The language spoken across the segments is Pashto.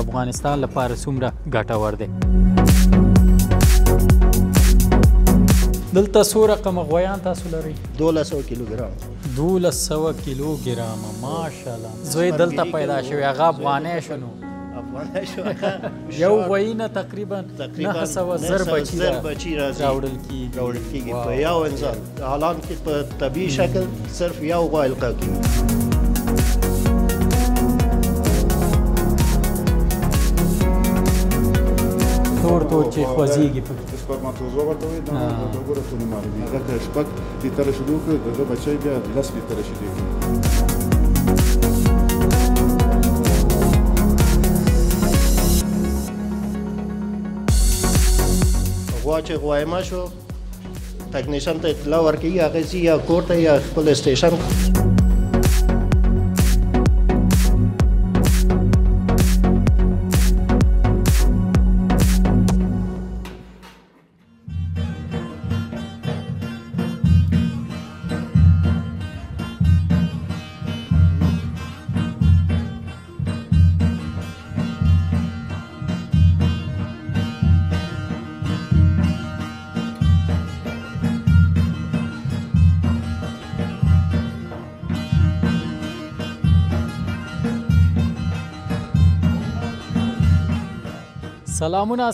افغانستان لپاره څومره ګټور دی. دلته څو رقمه غویان تاسو لرئ؟ 1200 کیلوګرام. 1200 کیلوګرامه، ماشاءالله. زوی دلته پیدا شوی، هغه افغانی شنو. یو غوی نه تقریبا 900 بچي راوړل کېږي په یو انسان، حالان کې په طبیعي شکل صرف یو غوا القا کېږي. تور چې خوځېږي پکې سپرماتوزوا ورته وایي. دا ګوره څونه معلومي، هغه که شپږ لیتره شیدې وکړي، د هغه بچی بیا 10 لیتره شیدې کوي. غوا چې غوایمه شو، تکنیشن ته اطلاع ورکوي، هغه ځي یا کور ته یا خپل سټیشن.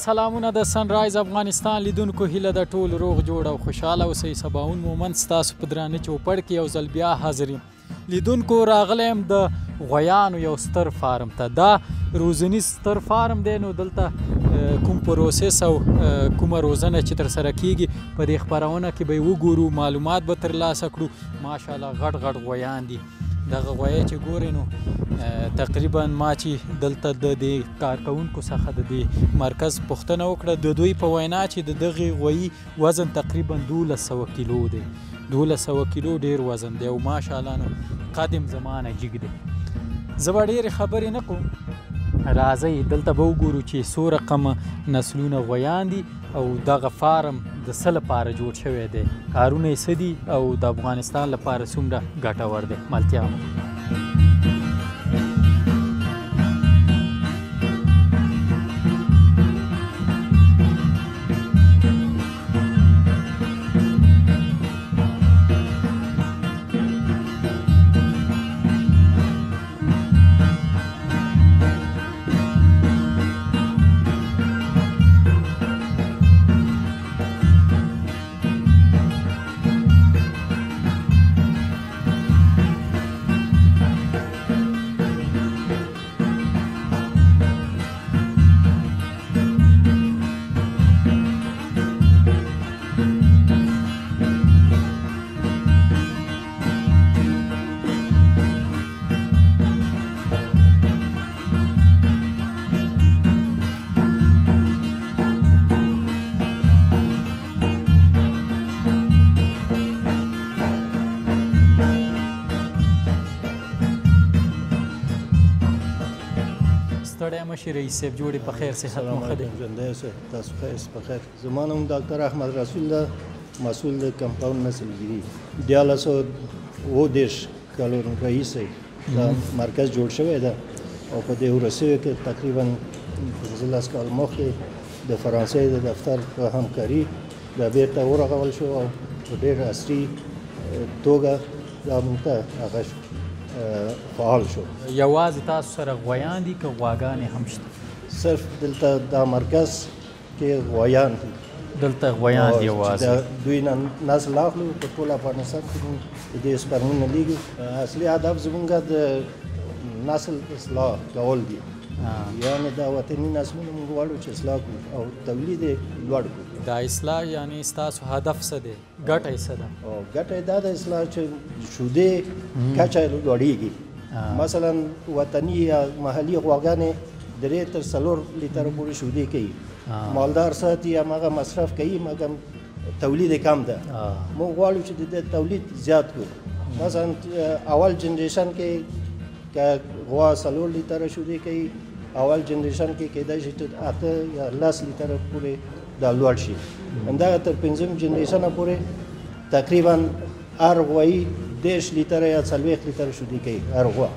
سلامونه د سنرایز افغانستان لیدونکو، هیله د ټول روغ جوړ او خوشحاله اوسئ. سباون مومند ستاسو په درانه چوپړ کې یو ځل بیا حاضر یم. لیدونکو، راغلی یم د غویانو یو ستر فارم ته. دا روزنیز ستر فارم دی، نو دلته کوم پروسس او کومه روزنه چې ترسره کیږي په دې خپرونه کې به یې وګورو، معلومات به ترلاسه کړو. ماشاءالله غټ غویان دي. دغه غویی چې ګورئ نو تقریبا ما چې دلته د دې کارکوونکو څخه د دې مرکز پوښتنه وکړه، د دوی په وینا چې د دغې غویي وزن تقریبا 1200 کیلو دی. 1200 کیلو ډیر وزن دی او ماشاءالله نو قدم زمانه جګ دی. زه به ډېرې خبرې نه کوم، راځئ دلته به وګورو چې څو رقمه نسلونه غویان دي او دغه فارم د څه لپاره جوړ شوی دی، کارونه یې څه دي او د افغانستان لپاره څومره ګټور دی. ملتیا مو. مشي رئیس صاحب، جوړې په خیر، صحت مو ښه دی؟ ژوندی اوسئ، تاسو ښه یاست؟ په خیر. زما نوم ډاکټر احمد رسول ده، مسؤل د کمپاوند نسلګیري. 1230 کالو راهیسې دا مرکز جوړ شوی ده او په دې وروستیو کې تقریبا 15 کال مخکې د فرانسې د دفتر په همکاري دا بیرته ورغول شو او په ډېر عصري توګه دا موږ ته هغه شو فعال شو. یوازې تاسو سره غویان دي که غواګانې هم شته؟ صرف دلته دا مرکز کې غویان دي. دلته غویان دي یوازې. دوی نه نسل اخلو، په ټول افغانستان کې موږ د دې سپرمونه لیږو. اصلي هدف زموږ د نسل اصلاح کول دي، یعنې دا وطني نسلونه موږ غواړو چې اصلاح کړو او تولید یې لوړ کړو. دا اصلاح یعنې ستاسو هدف څه دی؟ ګټه یې څه ده؟ ګټه یې دا د اصلاح چې شودې کچه لوړېږي. مثلا وطني یا محلي غواګانې 3 تر 4 لیتره پورې شودې کوي، مالدار ساتي هماغه مصرف کوي مګر تولید کم ده. موږ غواړو چې د تولید زیات کړو. مثلا اول جنریشن کې که غوا 4 لیتره شودې کوي، اول جنریشن کې کېدای شي 8 یا 10 لیتره پورې دا لوړ شي. همدغه تر 5م جنریشن پورې تقریبا هر غوایي 10 لیتره یا 40 لیتره شودې کوي هر غوا.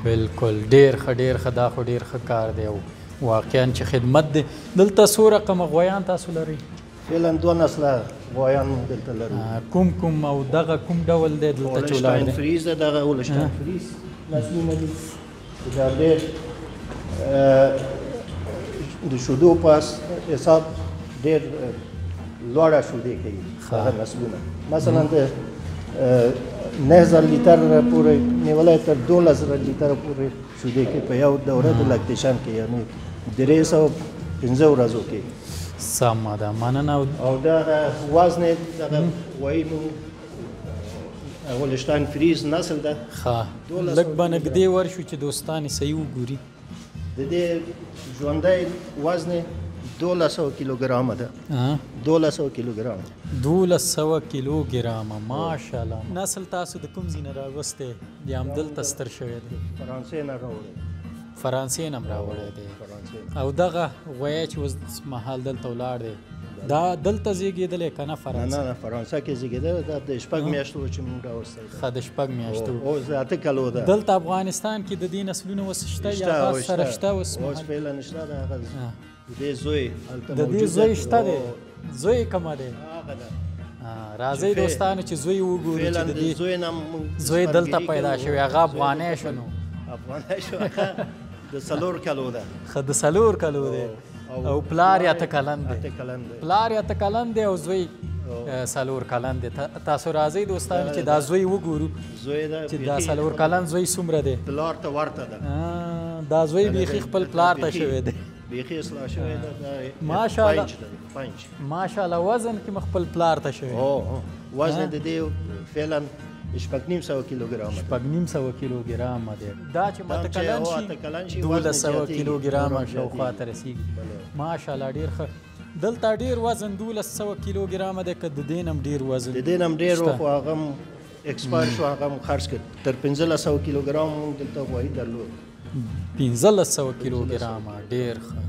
بالکل، ډېر ښه ډېر ښه. دا خو ډېر ښه کار دی او واقعا چې خدمت دی. دلته څو رقمه غویان تاسو لرئ؟ فعلا 2 نسله غوایان دلته لرو. کوم او دغه کوم ډول دی دلته چې ولاړ دی؟ فریز ده، دغه هولشتاین فریز نسلونه دي. دا ډېر د شیدو په حساب ډېر لوړه شیدې کوي هغه نسلونه. مثلا د 9000 لیتر پورې نیولی تر 12000 لیتر پورې شیدې کوي په یو دوره د لاکتیشن کې، یعنې 305 ورځو کې. سمه ده، مننه. او دغه وزن دغه غوایي مو هولشتاین فریز نسل ده. ښه لږ به نږدې ورشو چې دوستان یې صحیح وګوري. د دې ژوندی وزن 1200 کیلوګرامه ده. 1200 کیلوګرام. 1200 کیلوګرامه، ماشاءالله. نسل تاسو د کوم ځای نه راوستی یا همدلته ستر شوی دی؟ فرانسې نه راوړی. فرانسې نه هم راوړی دی. او دغه غویی چې اوس مهال دلته ولاړ دی دا دلته زیږېدلی که نه فرانسه؟ نه فرانسه کې زیږېدلی، دا د 6 میاشتو چې موږ راوستی. ښه د 6 میاشتو. اوس د 8 کلو ده. دلته افغانستان کې د دې نسلونه اوس شته یا هغه سره شته اوس مهال؟ اوس فعلا شته. د هغه د دې زوی هلته د دې زوی شته دی؟ زوی کومه دی؟ هغه ده. راځئ دوستانو چې زوی وګورو چې د دې زوی دلته پیدا شوی. هغه افغانی شو نو؟ افغانی شو، هغه د 4 کلو ده. ښه د 4 کلو دی. او پلار یې 8 کلن دی. پلار یې 8 کلن دی او زوی 4 کلن دی. تاسو راځئ دوستانو چې دا زوی وګورو چې دا 4 کلن زوی څومره دی. پلار ته ورته ده. دا زوی بیخي خپل پلار ته شوی دی. بیخي اصلاح شوی ده. ماشاءالله. 5 ماشاءالله. وزن کې مخ خپل پلار ته شوی. وزن د دې فعلا 900 کیلوګرامه. 900 کیلوګرامه دی. دا چې ماته کلن شي 1200 کیلوګرامه شاوخوا ته رسیږي. ماشاءالله ډېر ښه. دلته ډېر وزن 1200 کیلوګرامه دی که د دې نه هم ډېر وزن؟ د دې نه هم ډېر و، خو هغه هم ایکسپایر شو، هغه هم خرڅ کړ. تر 1500 کیلوګرام موږ دلته غوایي درلود. 1500 کیلوګرامه، ډېر ښه.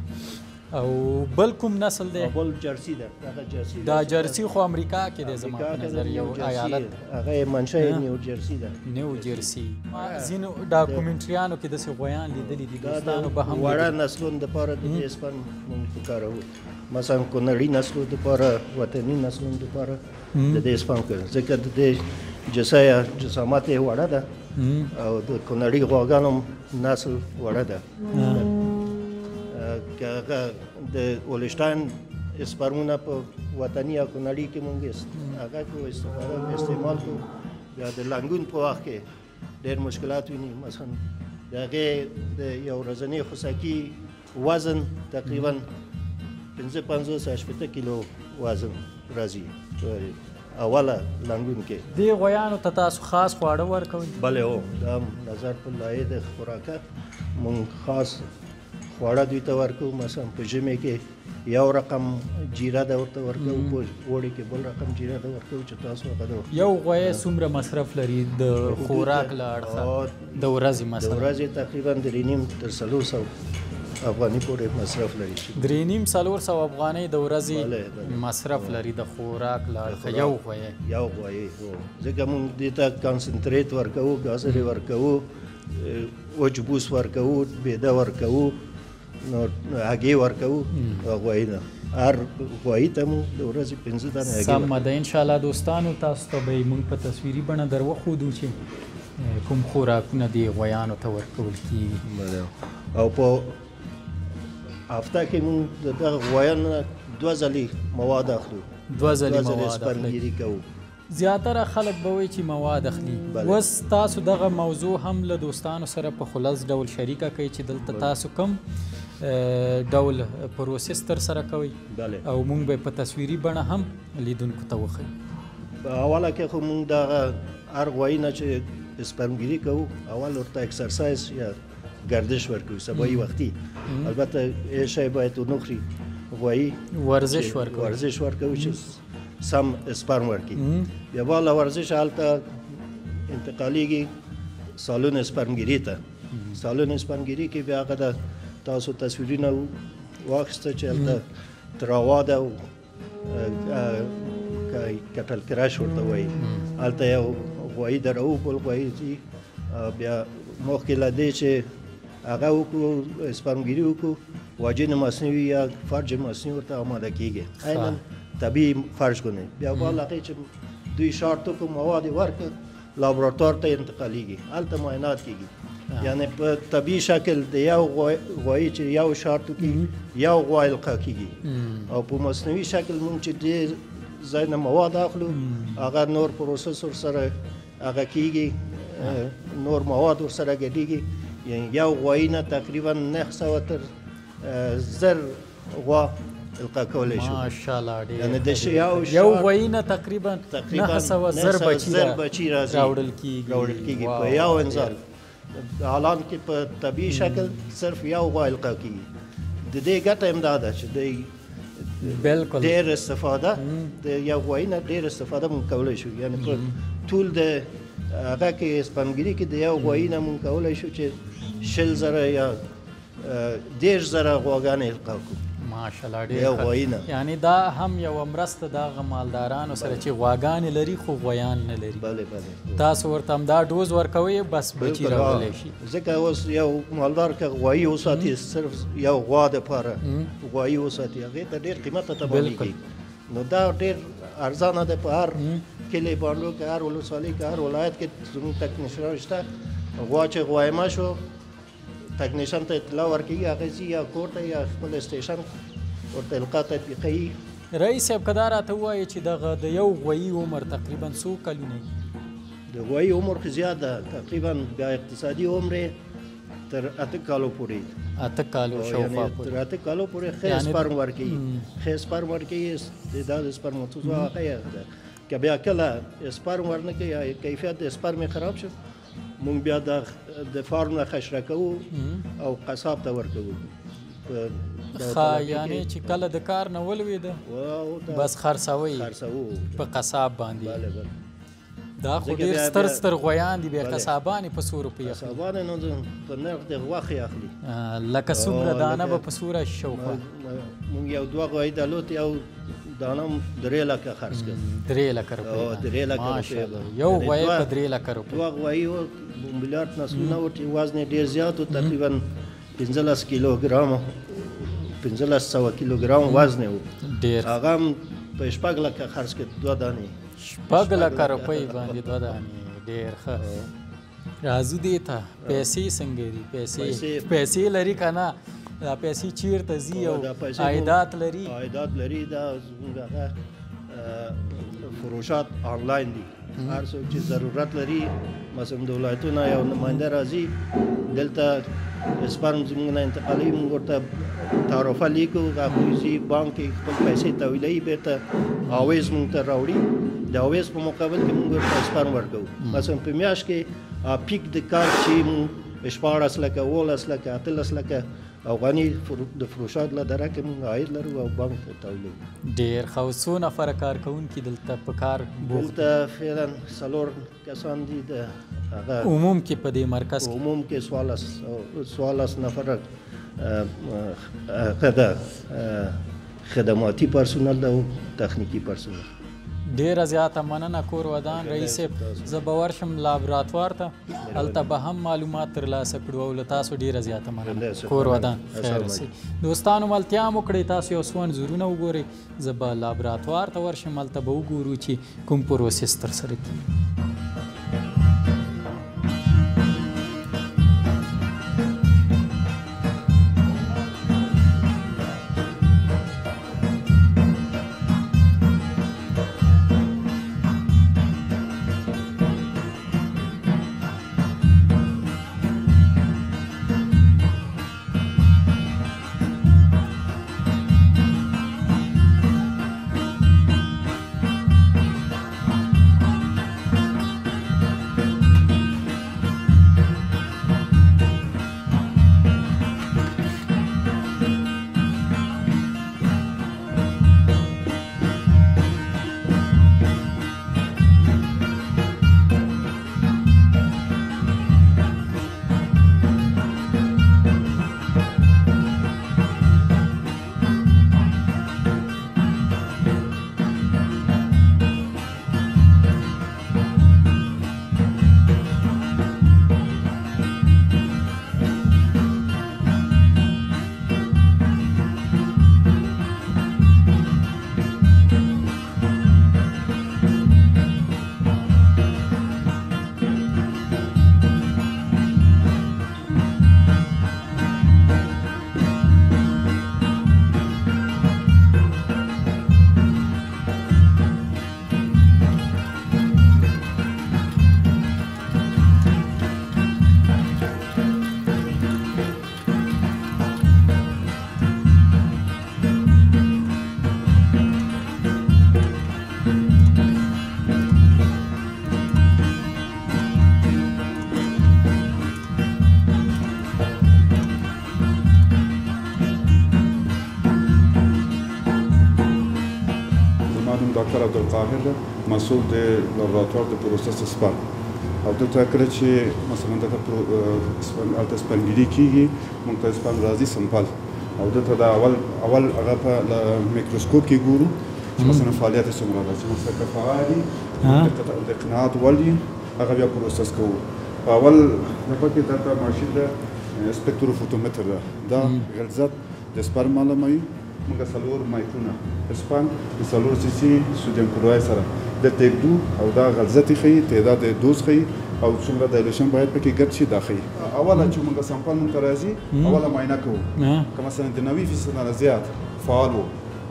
او بل کوم نسل دی؟ بل جرسي ده. دغه جرسي دا جرسي خو امریکا کې دی زما په نظر، یو ایالت. هغه منشأ یې نیو جرسي ده. نیو جرسي. ځینو ډاکومنټریانو کې داسې غویان لیدلي دي دوستانو به هم وړه نسلونو دپاره د دې سپن موږ کاروو. مثلا کونړي نسلو دپاره، وطني نسلونو دپاره د دې سپن کوو، ځکه د دې جسامت یې وړه ده او د کونړي غواګانو نسل وړه ده. که هغه د هولشتاین اسپرمونه په وطني یا کونړي کې مونږ هغه کو استعمال کو، بیا د لنګون په وخت کې ډېر مشکلات ویني. مثلا د هغې د یو ورځني خوسکي وزن تقریبا 55-60 کیلو وزن راځي اوله لنګون کې. دې غویانو ته تاسو خاص خواړه ورکوئ؟ بله هو، دا نظر په لایې د خوراکه مونږ خاص خواړه دوی ته ورکوو. مثلا په ژمي کې یو رقم جیره ده ورته ورکوو، په اوړي کې بل رقم جیره ده ورکوو چې تاسو هغه ده. یو غویی څومره مصرف لري د خوراک له اړخه د ورځې مثلا؟ د ورځې تقریبا 3.5 تر 400 افغاني پورې مصرف لري. 3.5-400 افغانۍ د ورځې مصرف لري د خوراک له اړخه یو غویی. یو غویی هو، ځکه مونږ دې ته کانسنټریټ ورکوو، ګازرې ورکوو، وچ بوس ورکوو، بیده ورکوو، نو هګۍ ورکوو. غویی نه هر غویي ته مونږ د ورځې 15 دانې هګۍ. سمه ده. انشاءالله دوستانو تاسو ته به یې مونږ په تصویري بڼه در وښودو چې کوم خوراکونه دې غویانو ته ورکول کېږي. او په هفته کې مونږ د دغه غویانو نه 2 ځلې مواد اخلو. 2 ځلې مواد سپرمګیري کوو. زیاتره خلک به وایي چې مواد اخلي. اوس تاسو دغه موضوع هم له دوستانو سره په خلص ډول شریکه کوي چې دلته تاسو کوم ډول پروسس ترسره کوئ او مونږ به په تصویري بڼه هم لیدونکو ته وښیو. په اوله کې خو مونږ دغه هر غوایي نه چې سپرمګیري کوو، اول ورته اکسرسایز یا گردش ورکوي سبایی وختي. البته یه شی باید ونه خوري غوایي، ورزش ورکوي چې سم سپرم ورکړي. بیا بالا ورزش هلته انتقالیږي سالون سپرمګیري ته. سالون سپرمګیري کې بیا هغه د تاسو تصویرونه واخیسته چې هلته تراوا ده او کټل کراش ورته وایي. هلته یو غوایي درو، بل غوایي ځي. بیا مخکې له دې چې هغه وکړو سپرمګیري وکړو، واجن مصنوعي یا فرج مصنوعي ورته آماده کیږي عینا طبیعي فرج کنه بیا بل هغې چې دوی شارټ کو مواد ورکړه لابراتوار ته انتقالیږي هلته معاینات کیږي یعنی په طبیعي شکل د یو غوایي چې یو شارټ کې یو غوای القا کیږي او په مصنوعي شکل مونږ چې ډېر ځای نه مواد اخلو هغه نور پروسس ورسره هغه کیږي نور مواد ورسره ګډېږي یعنی یو غوایي نه تقریبا 900 تر 1000 غوا القا کولی شو ماشاءالله ډېر یعنی د یو غوایي نه تقریبا 900 بچي راځي راوړل کیږي په یو انسان حالان کې په طبیعي شکل صرف یو غوا القا کیږي د دې ګټه هم دا ده چې د بالکل ډېر استفاده د یو غوایي نه ډېر استفاده مونږ کولی شو یعنی په ټول د هغه کې سپمګري کې د یو غوایي نه مونږ کولی شو چې 100,000 یا 10,000 غواګانې القا کړو ماشاءالله یو غوایي ډېر نه یعنی دا هم یوه مرسته د هغه مالدارانو سره چې غواګانې لري خو غویان نه لري بله تاسو ورته همدا ډوز ورکوئ بس بچي راوړلی شي ځکه اوس یو مالدار که غوایي وساتي صرف یو غوا دپاره غوایي وساتي هغې ته ډېر قیمته تمامېږي نو دا ډېر ارزانه ده په هر کلي بانډو کې هر ولسوالۍ کې هر ولایت کې زموږ تکنیشنان شته غوا چې غوایمه شو تکنیشن ته اطلاع ورکوي هغه ځي یا کور ته یا خپل اسټیشن ورته القا تطبیقوي رئیس صاحب که دا راته ووایي چې دغه د یو غویي عمر تقریبا څو کلونه د غوایي عمر خو زیات ده تقریبا بیا اقتصادي عمر یې تر 8 کالو پورې 8 کالو شاوخوا تر 8 کالو پورې ښه سپرم ورکوي ښه سپرم ورکوي دا د سپرماتوزو هغه یې ده که بیا کله سپرم ورنه کوي یا کیفیت د سپرم یې خراب شو مونږ بیا د فارم نه خشره کوو او قصاب ته ورکوو یعنی چې کله د کار نه ولوېده بس خرڅوئ په قصاب باندې دا خو ډېر ستر غویان دي بیا قصابانې په څو روپۍ اخلي قصابانې نو په نرخ د غوښې اخلي لکه څومره دانه به په څو راشي شاوخوا مونږ یو دوه غوایي درلود یو دانه 3 لکه خرڅ کړ 3 لکه روپۍ 3 لکه روپۍ یو غوایي په 3 لکه روپۍ دوه غوایي و ملیارد نسلونه و وزن یې ډېر زیات و تقریبا 15 کیلوګرام 1500 کیلوګرام وزن یې و ډېر هغه هم په 6 لکه خرڅ کړ 2 دانې 6 لکه روپۍ باندې 2 دانې ډېر ښه راځو دې ته پیسې څنګه دي پیسې لري که نه دا پیسې چیرته ځي او عایدات لري دا زموږ هغه فروشات آنلاین دي هر څوک چې ضرورت لري مثلا د ولایتونو یو نماینده راځي دلته سپرم زموږ نه انتقالوي موږ ورته تعرفه لیکو هغوی ځي بانک کې خپل پیسې تحویلوي بېرته عویز موږ ته راوړي د عویز په مقابل کې موږ ورته سپرم ورکوو مثلا په میاشت کې پیک د کار چې موږ 14 لکه 18 لکه 18 لکه افغاني د فروشات له دره کې موږ عاید لرو او بانک ته تحویلوو ډېر ښه او څو نفره کارکوونکي دلته په کار بوخت دلته فعلا 4 کسان دي د هغه عموم کې په دې مرکز کې عموم کې 14 نفره خدماتي پرسونل ده او تخنیکي پرسونل ډیره زیاته مننه کور ودان رئیس صاحب زه به ورشم لابراتوار ته هلته به هم معلومات ترلاسه کړو او له تاسو ډیره زیاته مننه کور ودان خیر اوسئ دوستانو ملتیا مو کړئ تاسو یو څو انځورونه وګورئ زه به لابراتوار ته ورشم هلته به وګورو چې کوم پروسس ترسره کیږي ډاکټر عبدالقاهر ده، مسؤل د لابراتوار د پروسس سپرم. او دلته کله چې مثلا دغه هلته سپرمګیري کېږي، موږ ته سپرم راځي سمپل، او دلته د اول هغه په میکروسکوپ کې ګورو چې مثلا فعالیت یې څومره ده، چې مثلا که فعال وي د قناعت وړ وي هغه بیا پروسس کوو. په اول دفعه کې دلته ماشین ده سپیکټروفوټومتر ده، دا غلظت د سپرم معلوموي. موږ 4 مایکرونه سپرم د 4 سی سی سودیم کلوراید سره دلته ږدو او دا غلظت یې ښیي، تعداد دوز ښیي او څومره دایلیشن باید پکې ګډ شي دا ښیي. اوله چې موږ سمپل موږ ته راځي اوله معاینه کوو، که مثلا د 90% نه زیات فعال و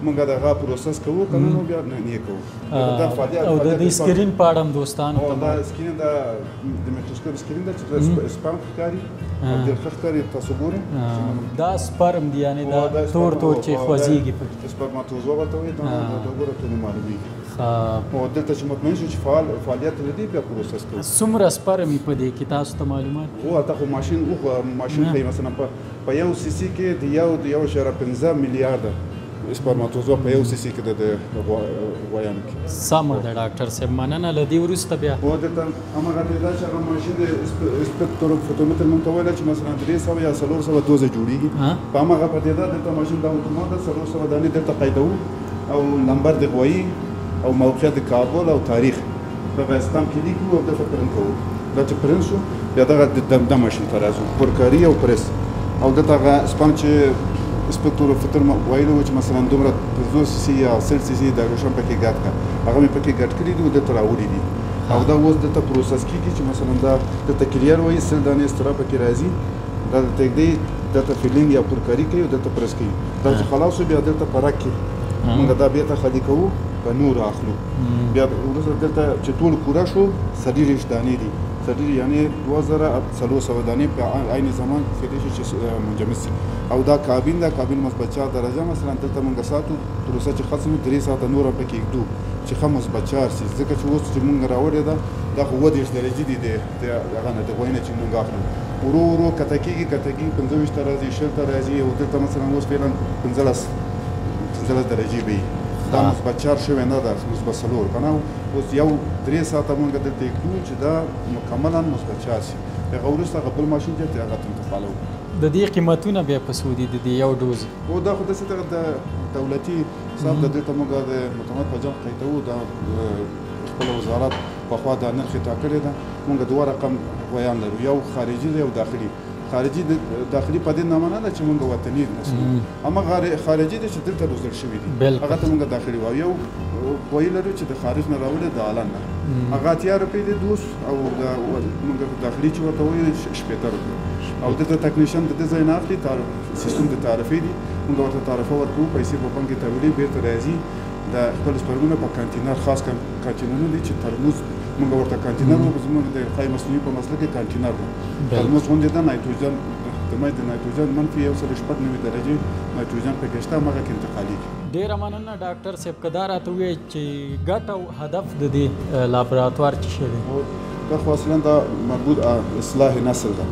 موږ دغه پروسس کوو، که نه نو بیا نه کوو. او د دې سکرین په اړه هم دوستانو ته دا سکرین د میکروسکوپ سکرین ده چې سپرم ښکاري او ډېر ښه ښکاري. تاسو ګورئ دا سپرم دی، یعنې دا تور چې خوځېږي پکې سپرماتوزوا ورته وایي، دا ګوره ټولې معلومېږي. او دلته چې مطمئن شو چې فعالیت لري بیا پروسس کوو. څومره سپرم یې په دې کې تاسو ته معلومات؟ هلته خو ماشین ښیي، مثلا په 1 سی سی کې د 1.5 میلیارده سپرماتوزوا په 1 سی سی کې د غویانو کې. سمه ده ډاکټر صاحب، مننه. له دې وروسته بیا هو دلته هماغه تعداد چې هغه ماشین د سپیکټروفوټومتر موږ ته ویله چې مثلا 300 یا 400 دوزه جوړېږي، په هماغه په تعداد دلته ماشین د اتومات 400 دانې دلته قیدوو او نمبر د غوایي او موقعیت د کابل او تاریخ په استامپ کې لیکو او دلته پرنټ کوو. دا چې پرنټ شو بیا دغه د ماشین ته راځو پرکاري او پرس، او دلته هغه سپرم چې سپیکټروفوټومتر ویلو چې مثلا دومره 50 سی سی یا 100 سی سی دایلیشن پکې ګډ کړه، هغه مې پکې ګډ کړي دي او دلته راوړي دي، او دا اوس دلته پروسس کېږي چې مثلا دا دلته کلیر وایي 100 دانې استرا پکې راځي، دا دلته ږدي، دلته فیلینګ یا پرکاري کوي او دلته پرس کوي. دا چې خلاص شو بیا دلته په رک کې موږ دا بېرته خالي کوو، په نور اخلو. بیا وروسته دلته چې ټول پوره شو 40 دانې دي، 40 یعنې 2400 دانې په عین زمان کېدای شي چې منجمد شي. او دا کابین ده، کابین مثبت 4 درجه مثلا دلته موږ ساتو، پروسه چې ختم 3 ساعته نور پکې ږدو چې ښه مثبت 4 شي، ځکه چې اوس چې موږ راوړې ده دا خو 30 درجې دي د هغه نه د غوی نه چې موږ اخلو. ورو ورو کته کېږي 25 ته راځي، 20 ته راځي، او دلته مثلا اوس فعلا 15 درجې به وي. دا مثبت 4 شوی نه ده، مثبت 4 که نه. اوس یو 3 ساعته موږ دلته ږدو چې دا مکملا مثبت 4 شي. هغه وروسته هغه بل ماشین چې هغه ته انتقالوو. د دې قیمتونه بیا په څو دي د دې یو ډوز؟ او دا خو داسې د دولتي حساب ده، دلته موږ د متمد په جمع قیدوو، دا خپله وزارت پخوا دا نرخ یې ټاکلې ده. موږ 2 رقم غویان لرو، یو خارجي دی او داخلي. خارجي داخلي په دې نه معنا ده چې موږ وطني نسلو، اما خارجي دی چې دلته روزل شوي دي، هغه ته موږ داخلي وایو. یو غوی لرو چې د خارج نه راوړی د عالم نه، هغه 80 روپۍ دی دوز، او موږ داخلي چې ورته وایو 60 روپۍ. او دلته تکنیشن د دې ځای نه اخلي، سیستم د تعرفې دي، موږ ورته تعرفه ورکوو، پیسې په بانک کې تحویلوي، بېرته راځي. د خپل سپرمونه په کانتینر، خاص کانتینرونه دي چې ترموز موږ ورته کانتینر وایو، زموږ د القای مصنوعي په مسله کې کانتینر ده. ترموز غوندې ده، نایتروجن د نایتروجن منفي 1.9 درجې نایتروجن پکې شته، هماغه کې انتقالېږي. ډېره مننه ډاکټر صاحب. که دا راته ووایي چې ګټه او هدف د دې لابراتوار څه شی دی؟ دا خو اصلا دا مربوط اصلاح نسل ده.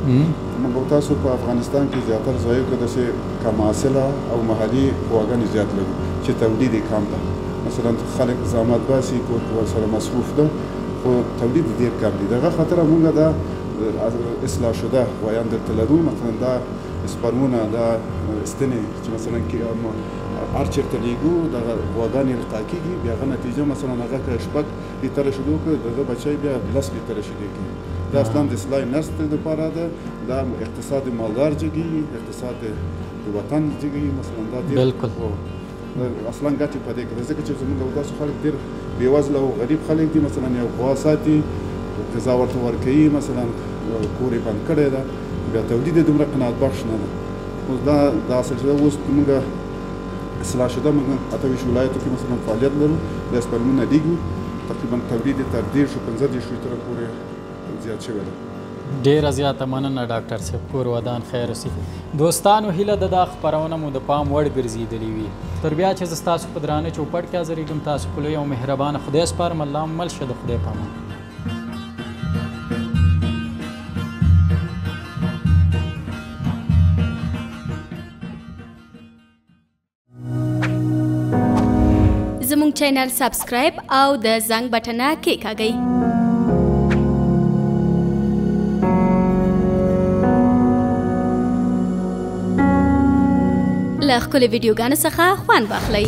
موږ تاسو په افغانستان کې زیاتره ځایو کې داسې کم حاصله او محلي غواګانې زیات لرو چې تولید یې کم ده. مثلا خلک زحمت باسي، کور کې ورسره مصروف ده، خو تولید ډېر کم دی. دغه خاطره موږ دا اصلاح شده غویان دلته لرو. مثلا دا سپرمونه، دا ستنې چې مثلا هر چېرته لیږو دغه غواګانې القا کېږي، بیا هغه نتیجه مثلا هغه که 6 لیتره شیدو کړه، دغه بچی بیا 10 لیتره شیدې کوي. دا اصلا د اصلاح نسل دپاره ده، دا اقتصاد مالدار جګوي، اقتصاد د وطن جګوي. مثلا دا ډېر اصلا ګټې په دې کې ده، ځکه چې زموږ داسې خلک ډېر بېوزله او غریب خلک دي. مثلا یو غوا ساتي، غذا ورته ورکوي، مثلا کور یې بند کړی ده، بیا تولید یې دومره قناعت بخش نه ده. اوس دا اصل شده اوس موږ اصلاح شده، موږ 28 ولایتو کې مثلا فعالیت لرو، د سپرمونه لیږو، تقریبا تولید یې تر 15 لیتره پورې زیات شوی ده. ډېره زیاته مننه ډاکټر صاحب، کور ودان خیر اوسي. دوستانو هیله ده دا خپرونه مو د پام وړ ګرځېدلې وي. تر بیا چې زه ستاسو په درانه چوپړ کې حاضرېږم، تاسو په لوی او مهربانه خدای سپارم. الله مل شه، د خدای په امان. زموږ چینل سبسکرایب او د زنګ بټنه کېکاږئ. له ښکلې ویډیوګانو څخه خوند واخلئ.